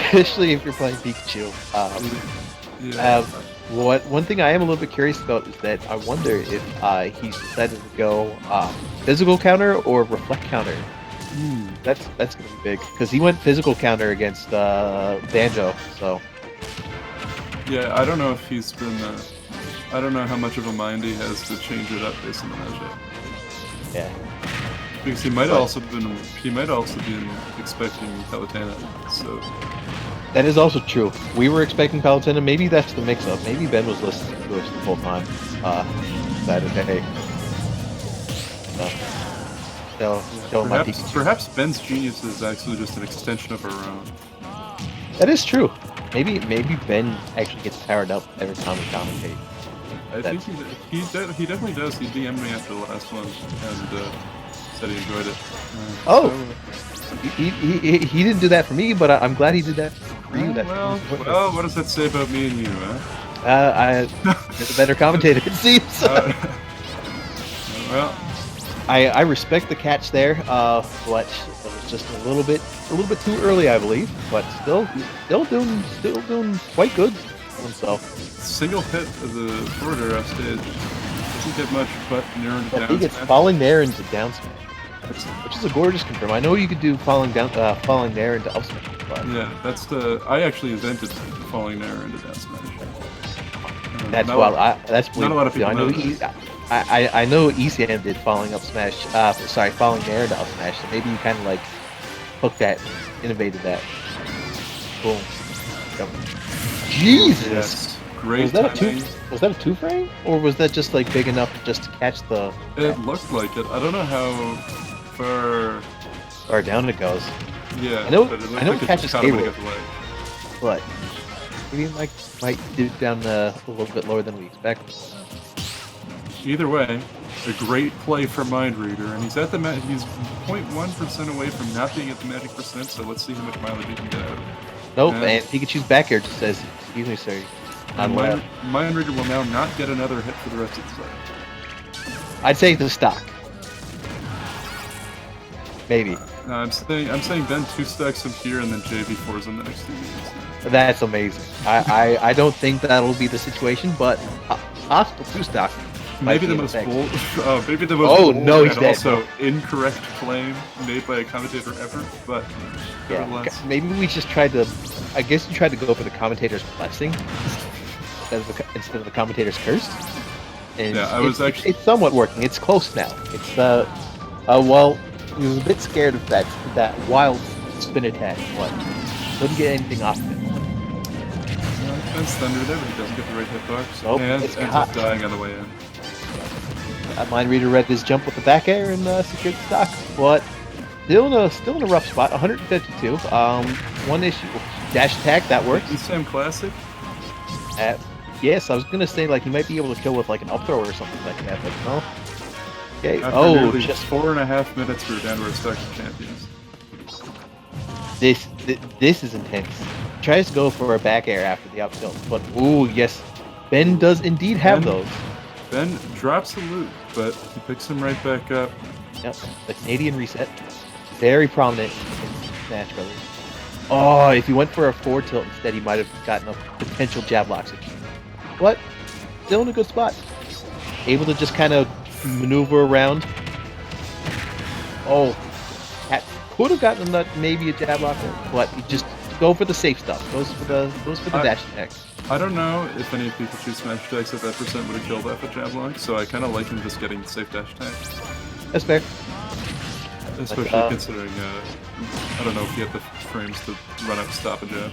especially if you're playing Pikachu. Yeah. One thing I am a little bit curious about is that I wonder if he's decided to go physical counter or reflect counter. That's gonna be big because he went physical counter against Banjo. So Yeah, I don't know if he's been. I don't know how much of a mind he has to change it up based on the matchup. yeah, Because he might also been. He might also been expecting Palutena. So that is also true. We were expecting Palutena. Maybe that's the mix-up. Maybe Ben was listening to us the whole time. Decided, hey, tell my Pikachu. perhaps Ben's genius is actually just an extension of our own. That is true. Maybe Ben actually gets powered up every time we commentate. I think he definitely does. He DM'd me after the last one and said he enjoyed it. Oh, he didn't do that for me, but I'm glad he did that for you. Well, what does that say about me and you, huh? I'm a better commentator, it seems. Well, I respect the catch there, but it was just a little bit too early, I believe. But still doing quite good for himself. single hit of the forwarder off stage doesn't get much, but near and down. He gets falling there into down smash, which is a gorgeous confirm. I know you could do falling there into up smash, but yeah, that's the. I actually invented falling there into down smash. that's wild. That's not a lot of people I know. know I know ECM did falling up smash. Falling there into up smash. So maybe you kind of like hooked that, innovated that. Boom. Yep. Jesus. Yes. Great Was that timing. was that a two frame, or was that just like big enough just to catch the? It looked like it. I don't know how far down it goes. Yeah, I know. but it looked I know like it catches just kinda cable, would've got the leg. but maybe it might do it down a little bit lower than we expected. Either way, a great play for MindReader, and he's at the he's 0.1% away from not being at the magic percent. So let's see how much mileage he can get out of it. Nope, and Pikachu's back air just says, "Excuse me, sir." And MindReader will now not get another hit for the rest of the set. I'd say the stock. Maybe. I'm saying Ben 2 stacks him here and then JV4s in the next 2 minutes. That's amazing. I don't think that'll be the situation, but possible 2-stock. Maybe the most bold, and also incorrect claim made by a commentator ever, but yeah, maybe we just tried to. I guess you tried to go for the commentator's blessing instead of the commentator's curse. And yeah, it's somewhat working. It's close now. It's well, he was a bit scared of that wild spin attack, but couldn't get anything off of it. Ben's thunder there, but he doesn't get the right hitbox, nope, and ends up dying on the way in. MindReader read his jump with the back air and secured the stock, but still in a rough spot. 152. One issue, dash attack that works. ECM classic. Yes, I was gonna say like he might be able to kill with like an up throw or something like that, but no. Okay. After just 4.5 minutes, we're down to our stacks of champions. This is intense. Tries to go for a back air after the up tilt, but ooh yes, Ben does indeed have those. Ben drops the loot, but he picks him right back up. Yep, the Canadian reset. Very prominent in Smash Brothers. Oh, if he went for a forward tilt instead, he might have gotten a potential jab lock situation. But still in a good spot. Able to just kind of maneuver around. Oh, could have gotten maybe a jab lock, but he just go for the safe stuff. Goes for the dash attack. I don't know if any Pikachu Smash attacks at that percent would have killed that with jab lock, so I kind of like him just getting the safe dash attack. That's fair. Especially considering, I don't know if you have the frames to run up, stop a jab.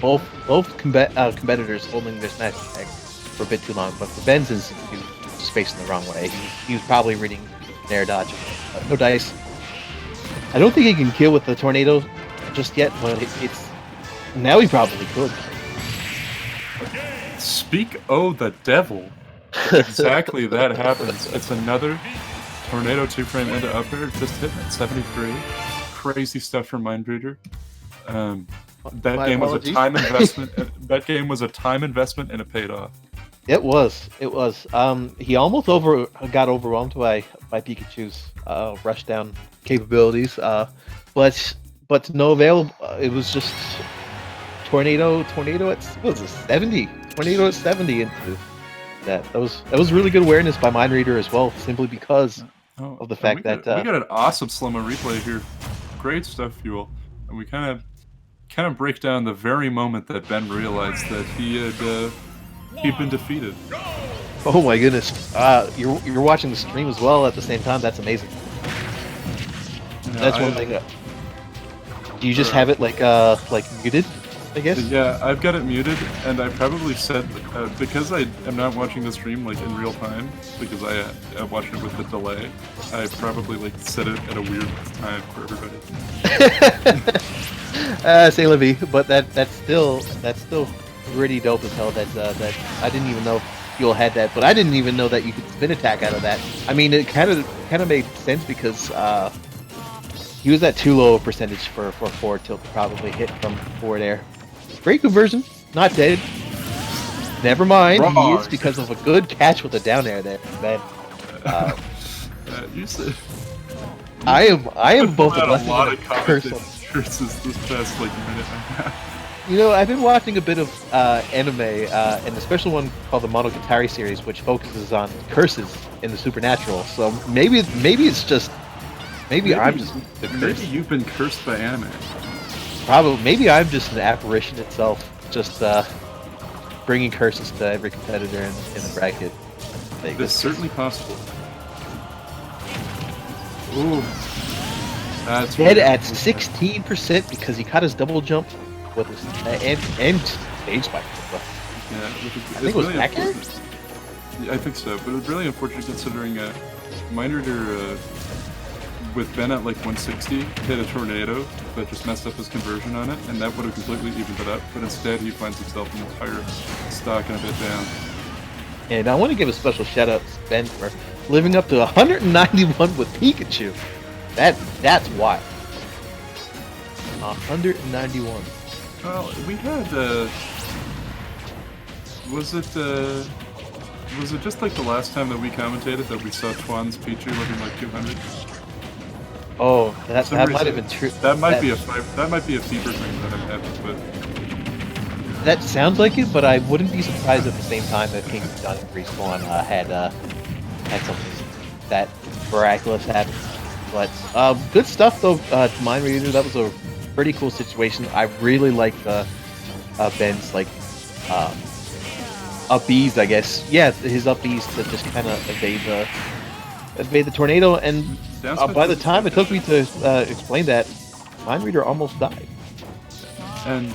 Both competitors holding their Smash attack for a bit too long, but for Ben's instance, he was just facing the wrong way. He was probably reading Nair dodge. No dice. I don't think he can kill with the tornado just yet, but it's now he probably could. Speak the devil. Exactly that happens. It's another tornado 2-frame into up air, just hitting at 73. Crazy stuff from MindReader. That game was a time investment. That game was a time investment and it paid off. It was. He almost got overwhelmed by Pikachu's rushdown capabilities, but but to no avail. It was just tornado at what was it, 70? Tornado at 70 into that. That was really good awareness by MindReader as well, simply because of the fact that we got an awesome slow-mo replay here. Great stuff, Fuel. And we kind of break down the very moment that Ben realized that he'd been defeated. Oh my goodness! You're watching the stream as well at the same time. That's amazing. That's one thing. Do you just have it like muted? I guess. Yeah, I've got it muted, and I probably said because I am not watching the stream like in real time because I'm watching it with the delay. I probably like set it at a weird time for everybody. Say Livy, but that's still pretty dope as hell. That I didn't even know Fuel had that, but I didn't even know that you could spin attack out of that. I mean, it kind of made sense because he was at too low a percentage for forward tilt to probably hit from forward air. Great conversion, not dead. Never mind, he is because of a good catch with the down air there, man. You said I am both a blessing a lot and of a curse. curses this past like minute and a half. You know, I've been watching a bit of anime, and the special one called the Monogatari series, which focuses on curses in the supernatural. So maybe it's just maybe I'm just the curse. Maybe you've been cursed by anime. Probably, maybe I'm just an apparition itself, just bringing curses to every competitor in the bracket. That's certainly possible. Ooh, that's dead at 16% because he caught his double jump with his and stage spike. Yeah, I think it was really back air? Yeah, I think so, but it was really unfortunate considering MindReader with Ben at like 160 hit a tornado that just messed up his conversion on it, and that would have completely evened it up, but instead he finds himself an entire stock and a bit down. And I want to give a special shout out to Ben for living up to 191 with Pikachu. That's wild. 191. Well, we had was it just like the last time that we commentated that we saw Twan's Pichu living like 200? Oh, that might have been true. That might be a fever dream that I'm having, but that sounds like it. But I wouldn't be surprised at the same time that King John and Respawn had something that miraculous happen. But good stuff though. MindReader, that was a pretty cool situation. I really like the Ben's like up B's, I guess. Yeah, his up B's to just kind of evade the tornado, and by the time it took me to explain that, MindReader almost died. And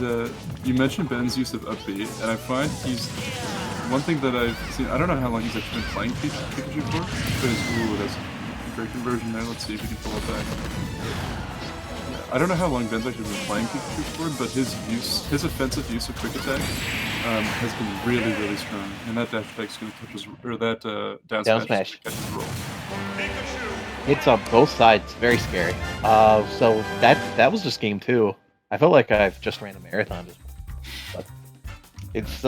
you mentioned Ben's use of up B, and I find he's one thing that I've seen. I don't know how long he's actually been playing Pikachu for, but that's a great conversion there. Let's see if we can pull it back. I don't know how long Ben's actually been playing Pikachu for, but his offensive use of quick attack has been really, really strong, and that dash attack's going to catch his, or that down smash catch his roll. It's on both sides, very scary. So that was just game 2. I felt like I've just ran a marathon. But it's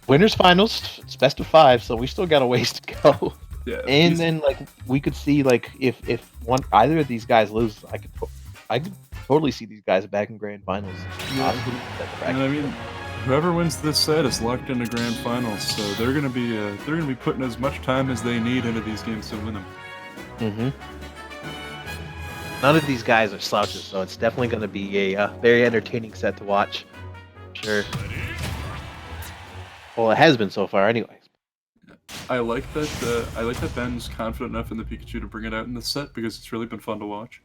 winners finals. It's best of 5, so we still got a ways to go. Yeah, and then like we could see like if either of these guys lose, I could totally see these guys back in grand finals. Yeah. And I mean, whoever wins this set is locked into grand finals, so they're gonna be putting as much time as they need into these games to win them. Mm-hmm. None of these guys are slouches, so it's definitely going to be a very entertaining set to watch. Sure. Well, it has been so far, anyways. I like that Ben's confident enough in the Pikachu to bring it out in the set because it's really been fun to watch.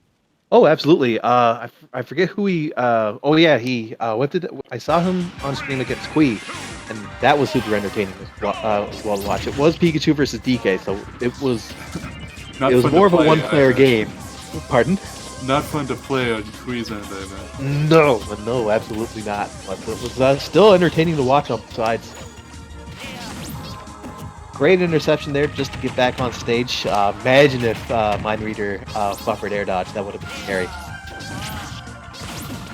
Oh, absolutely. I forget who he. Oh yeah, he. I saw him on stream against Kui, and that was super entertaining as well to watch. It was Pikachu versus DK, so it was. It was more of a one-player game. Pardon? Not fun to play on Kui's end, I mean. No, absolutely not. But it was still entertaining to watch on both sides. Great interception there just to get back on stage. Imagine if MindReader buffered air dodge. That would have been scary.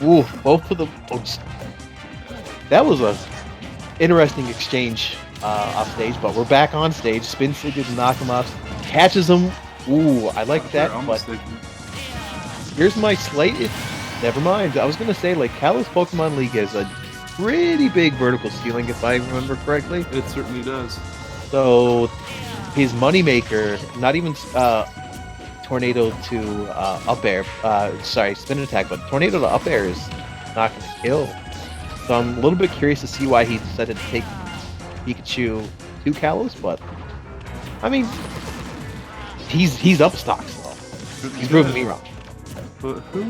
Ooh, both of them. That was a interesting exchange off stage, but we're back on stage. Spin Sig did knock him off. Catches him. Ooh, I like that, but here's my slight Never mind. I was gonna say, like, Kalos Pokemon League has a pretty big vertical ceiling, if I remember correctly. It certainly does. So his moneymaker, not even tornado to up air, sorry, spin attack, but tornado to up air is not going to kill. So I'm a little bit curious to see why he decided to take Pikachu to Kalos, but I mean, he's up stocks though. He's proving me wrong. But who?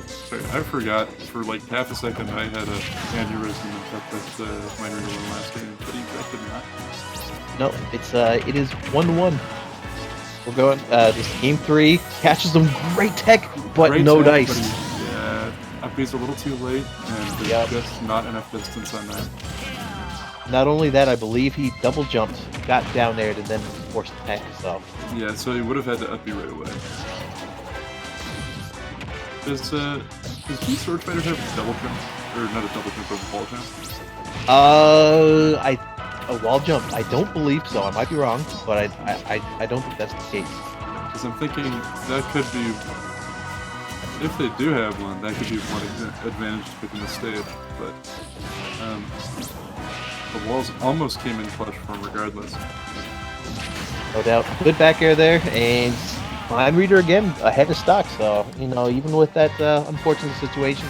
Sorry, I forgot. For like half a second, I had a aneurysm and thought that MindReader won last game, but he did not. No, it is 1-1. We're going. This game 3 catches them. Great tech, but Great no tech, dice. but yeah, upbeat's a little too late, and there's just not enough distance on that. Not only that, I believe he double jumped, got down there, and then was forced to tech. So Yeah, so he would have had to upbeat right away. Does Swordfighter have a double jump? Or not a double jump, but a wall jump? A wall jump. I don't believe so. I might be wrong, but I don't think that's the case. Because I'm thinking that could be, if they do have one, that could be one advantage to picking the stage. But the walls almost came in clutch for him regardless. No doubt. Good back air there, and MindReader again ahead of stock. So you know, even with that unfortunate situation,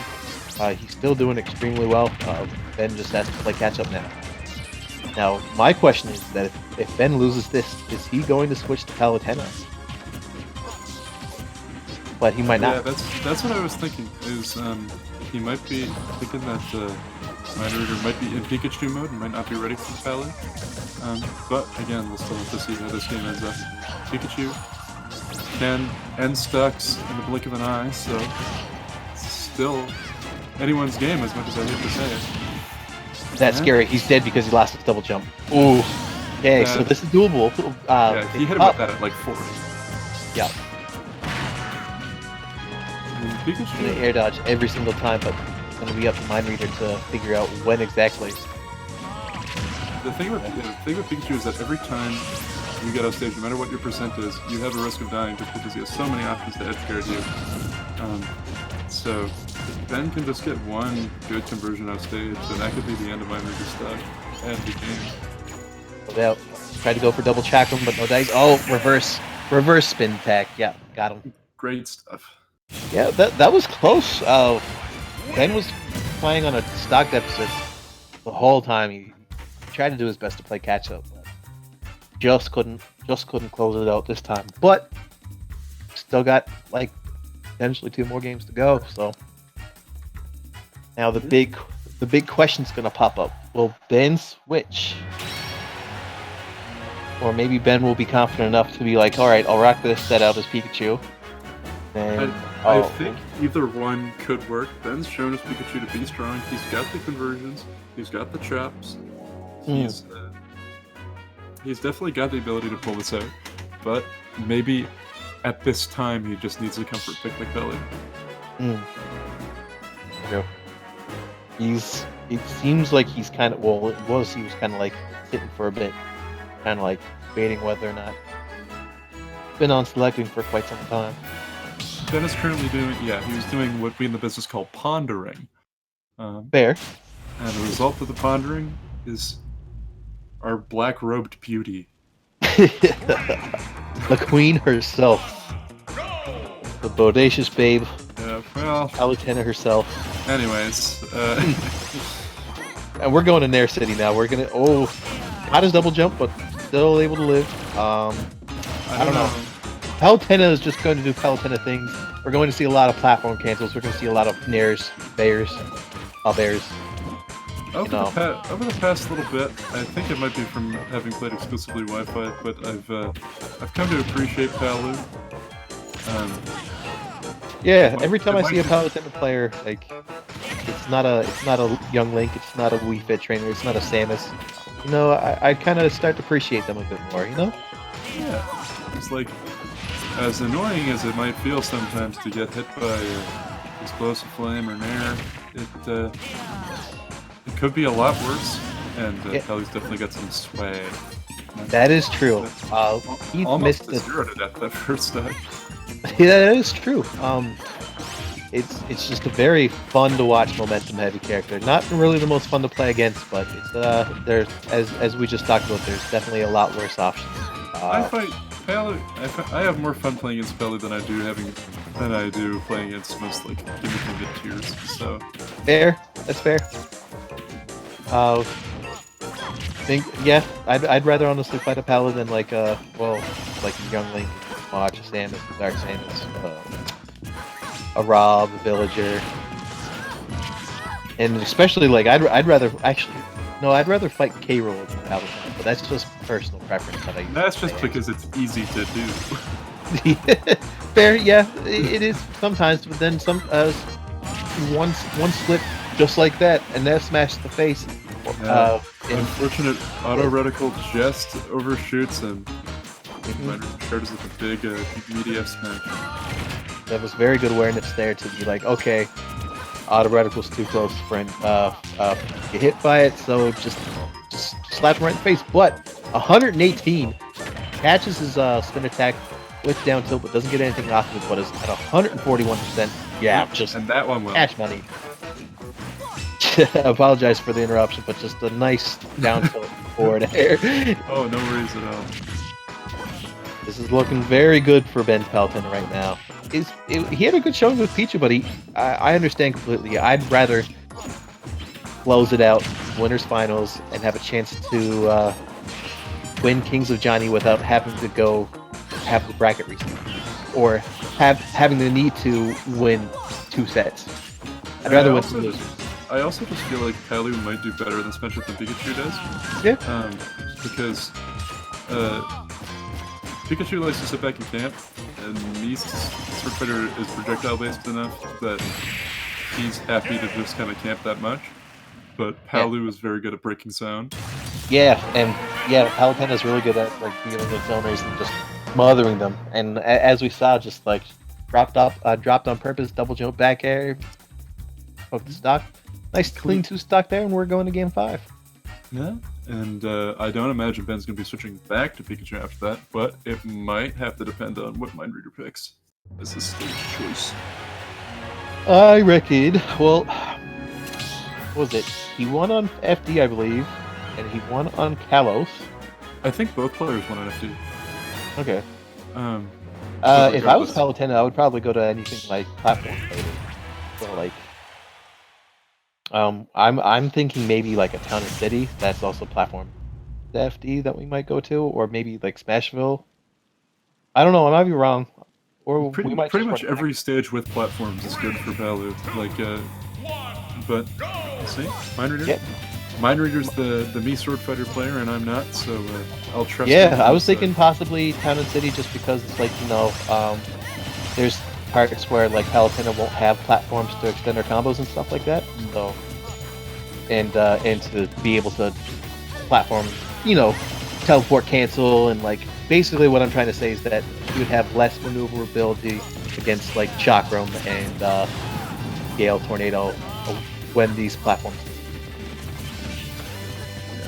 he's still doing extremely well. Ben just has to play catch up now. Now, my question is that if Ben loses this, is he going to switch to Palutena? But he might not. Yeah, that's what I was thinking. Is he might be thinking that MindReader might be in Pikachu mode and might not be ready for Palu. But again, we'll still have to see how this game ends up. Pikachu can end stocks in the blink of an eye, so it's still anyone's game as much as I hate to say it. That's scary. He's dead because he lost his double jump. Ooh. Okay, so this is doable. Yeah, he hit him with that at like 40. Yeah. Pikachu Gonna air dodge every single time, but it's gonna be up to MindReader to figure out when exactly. The thing with Pikachu is that every time you get off stage, no matter what your percent is, you have a risk of dying just because he has so many options to edge guard you. So if Ben can just get one good conversion off stage, then that could be the end of MindReader's stock and the game. Without tried to go for double chack him, but no dice. Oh, reverse spin attack. Yeah, got him. Great stuff. Yeah, that was close. Ben was playing on a stock deficit the whole time. He tried to do his best to play catch up, but just couldn't close it out this time. But still got like potentially 2 more games to go. So now the big question's gonna pop up. Will Ben switch? Or maybe Ben will be confident enough to be like, all right, I'll rock this set out as Pikachu. And I think either one could work. Ben's shown his Pikachu to be strong. He's got the conversions. He's got the chops. He's definitely got the ability to pull this out. But maybe at this time he just needs a comfort pick like belly. Yeah. It seems like he's kind of, he was kind of like sitting for a bit, kind of like debating whether or not. Been on selecting for quite some time. Ben is currently doing, he was doing what we in the business call pondering. Fair. And the result of the pondering is our black-robed beauty. The queen herself. The bodacious babe. Yeah, well... Palutena herself. Anyways, And we're going to Nair City now. We're gonna... Oh, not his double jump, but still able to live. I don't know. Palutena is just going to do Palutena things. We're going to see a lot of platform cancels. We're going to see a lot of Nairs, Bears, Bears. Over the past little bit, I think it might be from having played exclusively Wi-Fi, but I've come to appreciate Palu. Yeah, every time I see a Palutena player, like it's not a young Link, it's not a Wii Fit trainer, it's not a Samus. You know, I kind of start to appreciate them a bit more. You know? Yeah, it's like as annoying as it might feel sometimes to get hit by explosive flame or Nair, it could be a lot worse, and Kelly's definitely got some swag. That is true. He almost missed a 0 to death that first time. Yeah, that is true. it's just a very fun to watch momentum heavy character. Not really the most fun to play against, but it's there's as we just talked about, there's definitely a lot worse options. I fight Palu. I have more fun playing against Palu than I do playing against most like gimmicky mid tiers. So Fair, that's fair. Think yeah, I'd rather honestly fight a Palu than like like a Young Link, watch a Samus, a Dark Samus, a Rob, a Villager, and especially like I'd rather fight K-Roll than Palutena, but that's just personal preference. That's just because it's easy to do. Fair, yeah, it is sometimes, but then one slip just like that, and that smashed the face. Unfortunate auto reticle just overshoots and charges with a big media smash. That was very good awareness there to be like, okay, auto reticle's too close, friend. Get hit by it, so just slap him right in the face. But 118 catches his spin attack with down tilt, but doesn't get anything off of it. But is at 141%. Yeah, just and that one will. Cash money. I apologize for the interruption, but just a nice down tilt forward air. Oh, no worries at all. This is looking very good for Ben's Palutena right now. He had a good showing with Pikachu, but I understand completely. I'd rather close it out, winners finals, and have a chance to win Kings of Johnny without having to go have the bracket reset, or having the need to win 2 sets. I'd rather win 2 losers. I also just feel like Palu might do better in this matchup than Pikachu does. Yeah. Because Pikachu likes to sit back and camp, and Swordfighter is projectile based enough that he's happy to just kind of camp that much. But Palu is very good at breaking zone. Yeah, and Palutena is really good at like dealing with zoners and just mothering them. And as we saw, just like dropped on purpose, double jump back air, hook the stock. Nice clean 2 stock there, and we're going to game 5. Yeah, and I don't imagine Ben's going to be switching back to Pikachu after that, but it might have to depend on what MindReader picks as his stage choice. I reckon, well, what was it? He won on FD, I believe, and he won on Kalos. I think both players won on FD. Okay. If I was Palutena, I would probably go to anything like platform related. So like, I'm thinking maybe like a Town and City. That's also platform FD that we might go to, or maybe like Smashville. I don't know. I might be wrong. Or pretty much every stage with platforms is good for Palu. Like, but let's see, MindReader. Yep. MindReader's the me Swordfighter player, and I'm not, so I'll trust. Yeah, I was thinking possibly Town and City, just because it's like, you know, there's parts where like Palutena won't have platforms to extend her combos and stuff like that. So, and to be able to platform, you know, teleport, cancel, and like basically what I'm trying to say is that you would have less maneuverability against like Chakram and Gale Tornado when these platforms.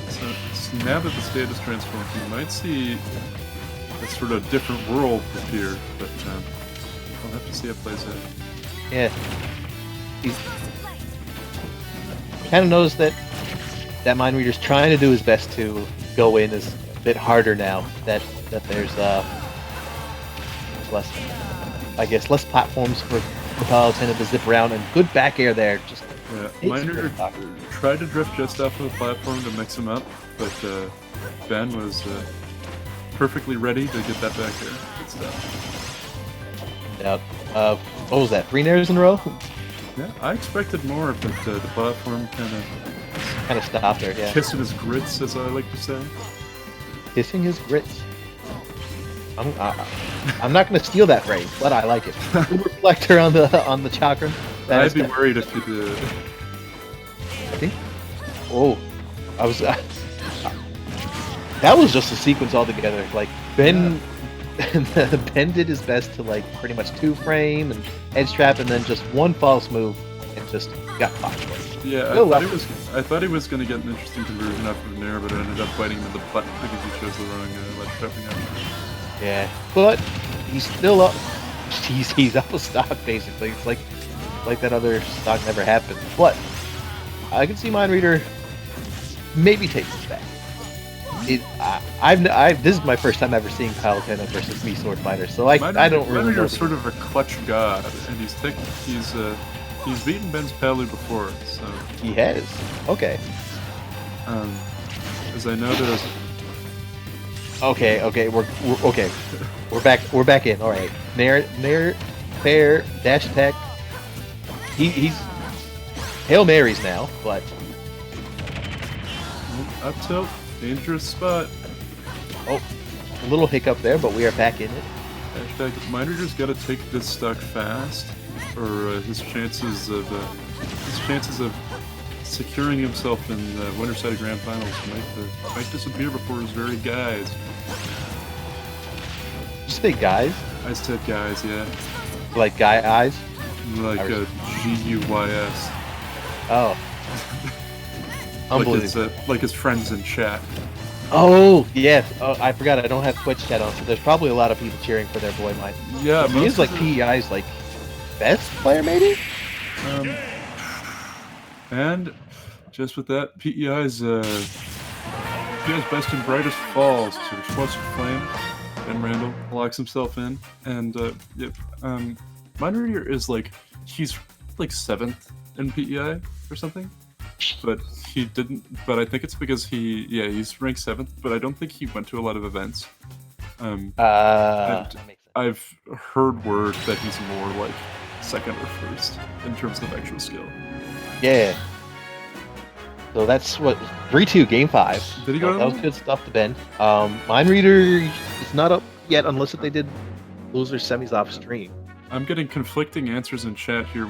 So now that the state is transformed, you might see a sort of different world appear, but I'll have to see how it plays out. Yeah. He's kind of knows that MindReader's trying to do his best to go in as a bit harder now that there's less, I guess, less platforms for Palutena to zip around, and good back air there. Just MindReader tried to drift just off of the platform to mix him up, but Ben was perfectly ready to get that back air. Good stuff. Yeah. What was that? 3 nairs in a row? Yeah, I expected more, but the platform kind of stopped there. Yeah. Kissing his grits, as I like to say. Kissing his grits. I'm not going to steal that phrase, but I like it. Good reflector on the chakra. I'd be worried if you did. I think. Oh, I was. That was just a sequence altogether. Like Ben did his best to like pretty much 2-frame and edge trap, and then just one false move and just got caught. Yeah, I thought he was going to get an interesting conversion after the nair, but it ended up biting him in the butt because he chose the wrong ledge trapping after. Yeah, but he's still up. He's up a stock basically. It's like like that other stock never happened. But I can see MindReader maybe take this back. This is my first time ever seeing Palutena versus me Swordfighter, so I don't really know. MindReader's sort of a clutch god, and he's beaten Ben's Palu before, so He has. Okay. as I noticed. Okay. We're okay. We're back in. All right. Nair, fair dash attack. He's Hail Marys now, but Up tilt, dangerous spot. oh, a little hiccup there, but we are back in it. Hashtag MindReader's got to take this stock fast, or his chances of securing himself in the Winterside Grand Finals might disappear before his very guys. Just say guys, I said guys, yeah. like guy eyes. Like GUYS. Oh, unbelievable. Like his friends in chat. Oh yes. Oh, I forgot. I don't have Twitch chat on, so there's probably a lot of people cheering for their boy Mind. Yeah, he is like PEI's like best player, maybe. And just with that, PEI's best and brightest falls to Explosive Flame, and Randall locks himself in. And MindReader is he's like 7th in PEI or something, but he didn't. But I think it's because he's ranked 7th, but I don't think he went to a lot of events. That makes sense. I've heard word that he's more like 2nd or 1st in terms of actual skill. Yeah. So that's what 3-2 game 5. Did he go? That was good stuff to Ben. MindReader is not up yet unless if they did lose their semis off stream. I'm getting conflicting answers in chat here.